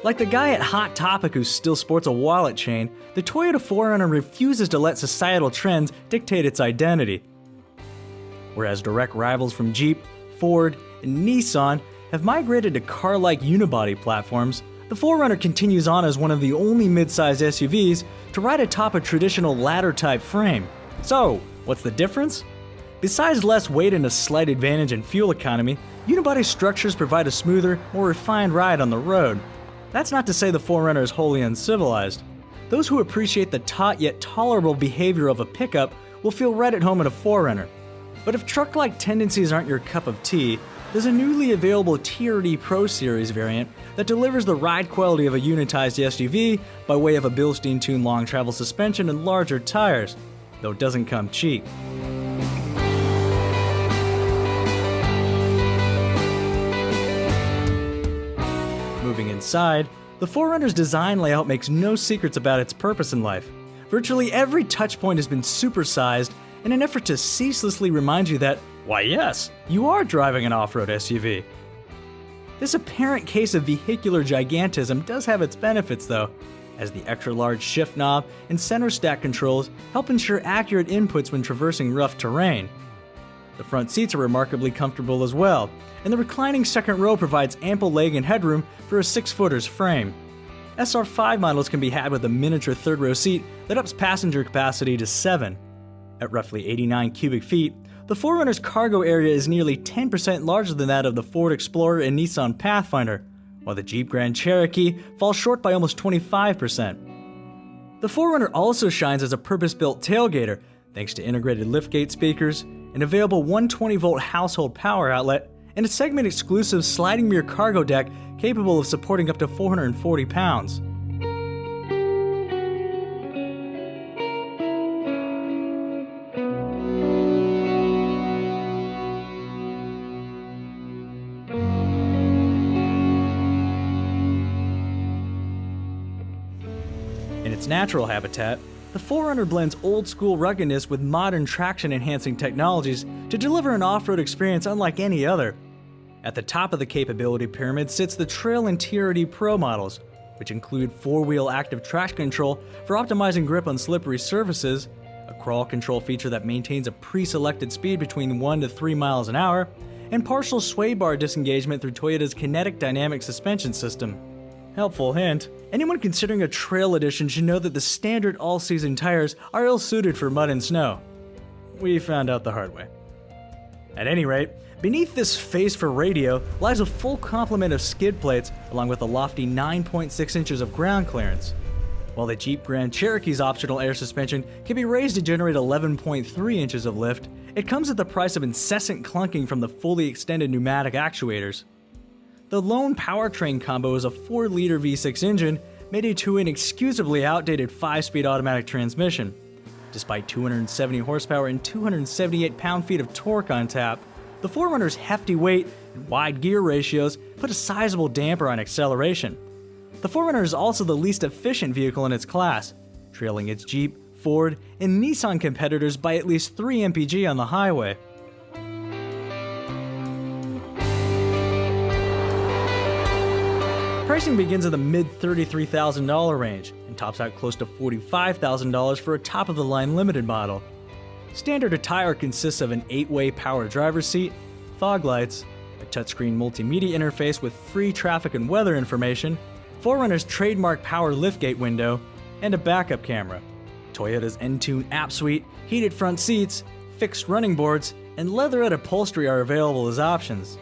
Like the guy at Hot Topic who still sports a wallet chain, the Toyota 4Runner refuses to let societal trends dictate its identity. Whereas direct rivals from Jeep, Ford, and Nissan have migrated to car-like unibody platforms, the 4Runner continues on as one of the only mid-sized SUVs to ride atop a traditional ladder-type frame. So, what's the difference? Besides less weight and a slight advantage in fuel economy, unibody structures provide a smoother, more refined ride on the road. That's not to say the 4Runner is wholly uncivilized. Those who appreciate the taut yet tolerable behavior of a pickup will feel right at home in a 4Runner. But if truck-like tendencies aren't your cup of tea, there's a newly available TRD Pro Series variant that delivers the ride quality of a unitized SUV by way of a Bilstein-tuned long travel suspension and larger tires, though it doesn't come cheap. Moving inside, the 4Runner's design layout makes no secrets about its purpose in life. Virtually every touchpoint has been supersized in an effort to ceaselessly remind you that, why yes, you are driving an off-road SUV. This apparent case of vehicular gigantism does have its benefits though, as the extra-large shift knob and center stack controls help ensure accurate inputs when traversing rough terrain. The front seats are remarkably comfortable as well, and the reclining second row provides ample leg and headroom for a 6-footer's frame. SR5 models can be had with a miniature third row seat that ups passenger capacity to 7. At roughly 89 cubic feet, the 4Runner's cargo area is nearly 10% larger than that of the Ford Explorer and Nissan Pathfinder, while the Jeep Grand Cherokee falls short by almost 25%. The 4Runner also shines as a purpose-built tailgater thanks to integrated liftgate speakers, an available 120-volt household power outlet, and a segment-exclusive sliding rear cargo deck capable of supporting up to 440 pounds. In its natural habitat, the 4Runner blends old-school ruggedness with modern traction-enhancing technologies to deliver an off-road experience unlike any other. At the top of the capability pyramid sits the Trail and TRD Pro models, which include 4-wheel active traction control for optimizing grip on slippery surfaces, a crawl control feature that maintains a pre-selected speed between 1 to 3 miles an hour, and partial sway bar disengagement through Toyota's kinetic dynamic suspension system. Helpful hint, anyone considering a trail edition should know that the standard all-season tires are ill-suited for mud and snow. We found out the hard way. At any rate, beneath this face for radio lies a full complement of skid plates along with a lofty 9.6 inches of ground clearance. While the Jeep Grand Cherokee's optional air suspension can be raised to generate 11.3 inches of lift, it comes at the price of incessant clunking from the fully extended pneumatic actuators. The lone powertrain combo is a 4-liter V6 engine mated to an inexcusably outdated 5-speed automatic transmission. Despite 270 horsepower and 278 pound-feet of torque on tap, the 4Runner's hefty weight and wide gear ratios put a sizable damper on acceleration. The 4Runner is also the least efficient vehicle in its class, trailing its Jeep, Ford, and Nissan competitors by at least 3 mpg on the highway. Pricing begins in the mid-$33,000 range and tops out close to $45,000 for a top-of-the-line limited model. Standard attire consists of an 8-way power driver's seat, fog lights, a touchscreen multimedia interface with free traffic and weather information, 4Runner's trademark power liftgate window, and a backup camera. Toyota's Entune app suite, heated front seats, fixed running boards, and leatherette upholstery are available as options.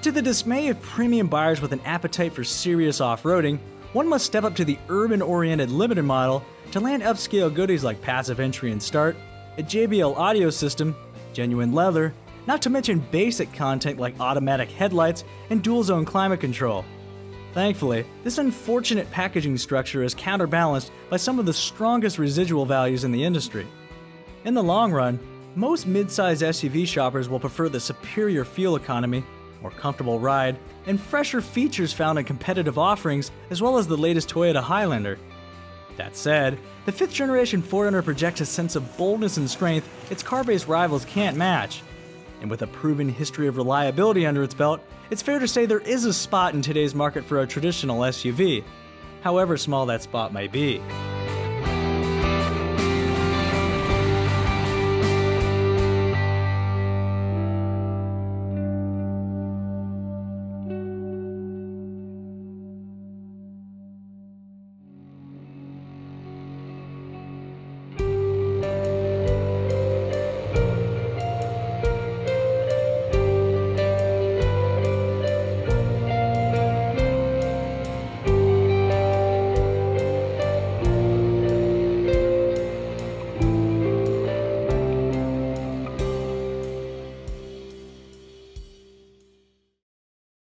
To the dismay of premium buyers with an appetite for serious off-roading, one must step up to the urban-oriented limited model to land upscale goodies like passive entry and start, a JBL audio system, genuine leather, not to mention basic content like automatic headlights and dual-zone climate control. Thankfully, this unfortunate packaging structure is counterbalanced by some of the strongest residual values in the industry. In the long run, most mid-size SUV shoppers will prefer the superior fuel economy, more comfortable ride, and fresher features found in competitive offerings as well as the latest Toyota Highlander. That said, the 5th generation 4Runner projects a sense of boldness and strength its car-based rivals can't match. And with a proven history of reliability under its belt, it's fair to say there is a spot in today's market for a traditional SUV, however small that spot might be.